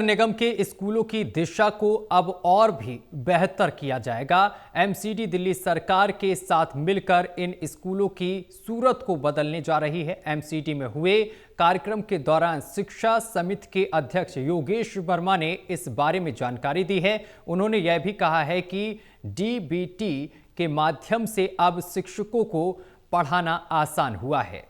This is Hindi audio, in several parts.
निगम के स्कूलों की दिशा को अब और भी बेहतर किया जाएगा। एमसीडी दिल्ली सरकार के साथ मिलकर इन स्कूलों की सूरत को बदलने जा रही है। एमसीडी में हुए कार्यक्रम के दौरान शिक्षा समिति के अध्यक्ष योगेश वर्मा ने इस बारे में जानकारी दी है। उन्होंने यह भी कहा है कि डीबीटी के माध्यम से अब शिक्षकों को पढ़ाना आसान हुआ है।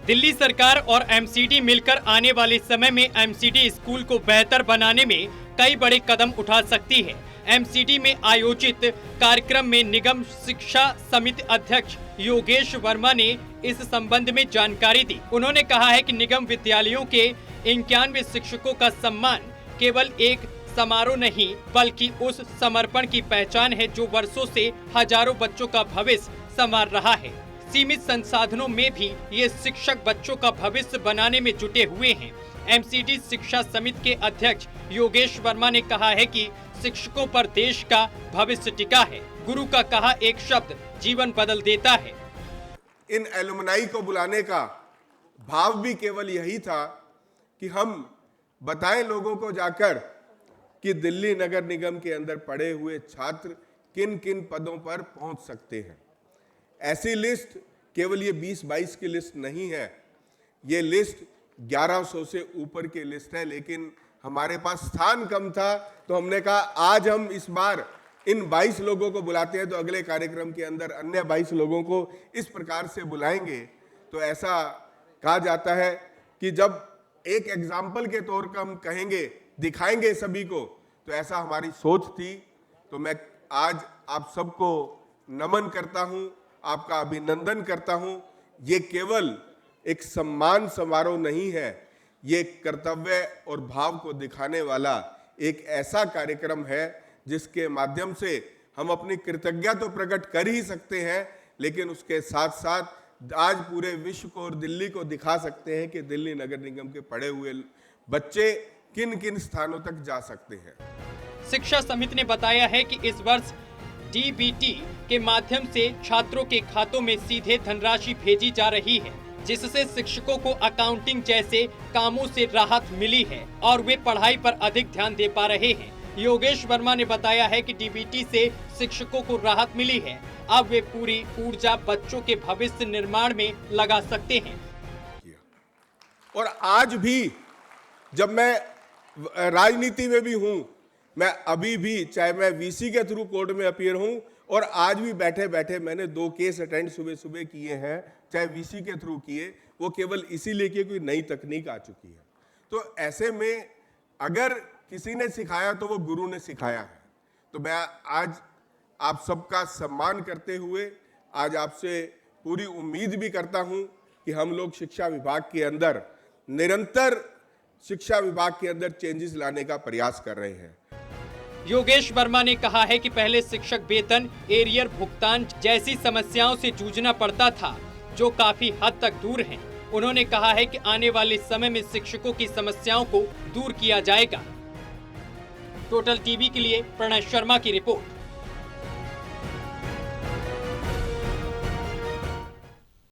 दिल्ली सरकार और एमसीडी मिलकर आने वाले समय में एमसीडी स्कूल को बेहतर बनाने में कई बड़े कदम उठा सकती है। एमसीडी में आयोजित कार्यक्रम में निगम शिक्षा समिति अध्यक्ष योगेश वर्मा ने इस संबंध में जानकारी दी। उन्होंने कहा है कि निगम विद्यालयों के 91 शिक्षकों का सम्मान केवल एक समारोह नहीं बल्कि उस समर्पण की पहचान है जो वर्षों से हजारों बच्चों का भविष्य संवार रहा है। सीमित संसाधनों में भी ये शिक्षक बच्चों का भविष्य बनाने में जुटे हुए हैं। एमसीडी शिक्षा समिति के अध्यक्ष योगेश वर्मा ने कहा है कि शिक्षकों पर देश का भविष्य टिका है। गुरु का कहा एक शब्द जीवन बदल देता है। इन एलुमनाई को बुलाने का भाव भी केवल यही था कि हम बताएं लोगों को जाकर कि दिल्ली नगर निगम के अंदर पढ़े हुए छात्र किन किन पदों पर पहुंच सकते हैं। ऐसी लिस्ट केवल ये 20-22 की लिस्ट नहीं है, ये लिस्ट 1100 से ऊपर की लिस्ट है। लेकिन हमारे पास स्थान कम था तो हमने कहा आज हम इस बार इन 22 लोगों को बुलाते हैं तो अगले कार्यक्रम के अंदर अन्य 22 लोगों को इस प्रकार से बुलाएंगे। तो ऐसा कहा जाता है कि जब एक एग्जाम्पल के तौर पर हम कहेंगे, दिखाएंगे सभी को, तो ऐसा हमारी सोच थी। तो मैं आज आप सबको नमन करता हूं, आपका अभिनंदन करता हूं। ये केवल एक सम्मान समारोह नहीं है, ये कर्तव्य और भाव को दिखाने वाला एक ऐसा कार्यक्रम है जिसके माध्यम से हम अपनी कृतज्ञता तो प्रकट कर ही सकते हैं, लेकिन उसके साथ साथ आज पूरे विश्व को और दिल्ली को दिखा सकते हैं कि दिल्ली नगर निगम के पढ़े हुए बच्चे किन किन स्थानों तक जा सकते हैं। शिक्षा समिति ने बताया है कि इस वर्ष डीबीटी के माध्यम से छात्रों के खातों में सीधे धनराशि भेजी जा रही है, जिससे शिक्षकों को अकाउंटिंग जैसे कामों से राहत मिली है और वे पढ़ाई पर अधिक ध्यान दे पा रहे हैं। योगेश वर्मा ने बताया है कि डीबीटी से शिक्षकों को राहत मिली है, अब वे पूरी ऊर्जा बच्चों के भविष्य निर्माण में लगा सकते हैं। और आज भी जब मैं राजनीति में भी हूं, मैं अभी भी चाहे मैं वीसी के थ्रू कोर्ट में अपीयर हूं और आज भी बैठे बैठे मैंने 2 केस अटेंड सुबह सुबह किए हैं, चाहे वीसी के थ्रू किए, वो केवल इसीलिए कि कोई नई तकनीक आ चुकी है। तो ऐसे में अगर किसी ने सिखाया तो वो गुरु ने सिखाया है। तो मैं आज आप सबका सम्मान करते हुए आज आपसे पूरी उम्मीद भी करता हूं कि हम लोग शिक्षा विभाग के अंदर निरंतर शिक्षा विभाग के अंदर चेंजेस लाने का प्रयास कर रहे हैं। योगेश वर्मा ने कहा है कि पहले शिक्षक वेतन, एरियर भुगतान जैसी समस्याओं से जूझना पड़ता था, जो काफी हद तक दूर हैं। उन्होंने कहा है कि आने वाले समय में शिक्षकों की समस्याओं को दूर किया जाएगा। टोटल टीवी के लिए प्रणय शर्मा की रिपोर्ट।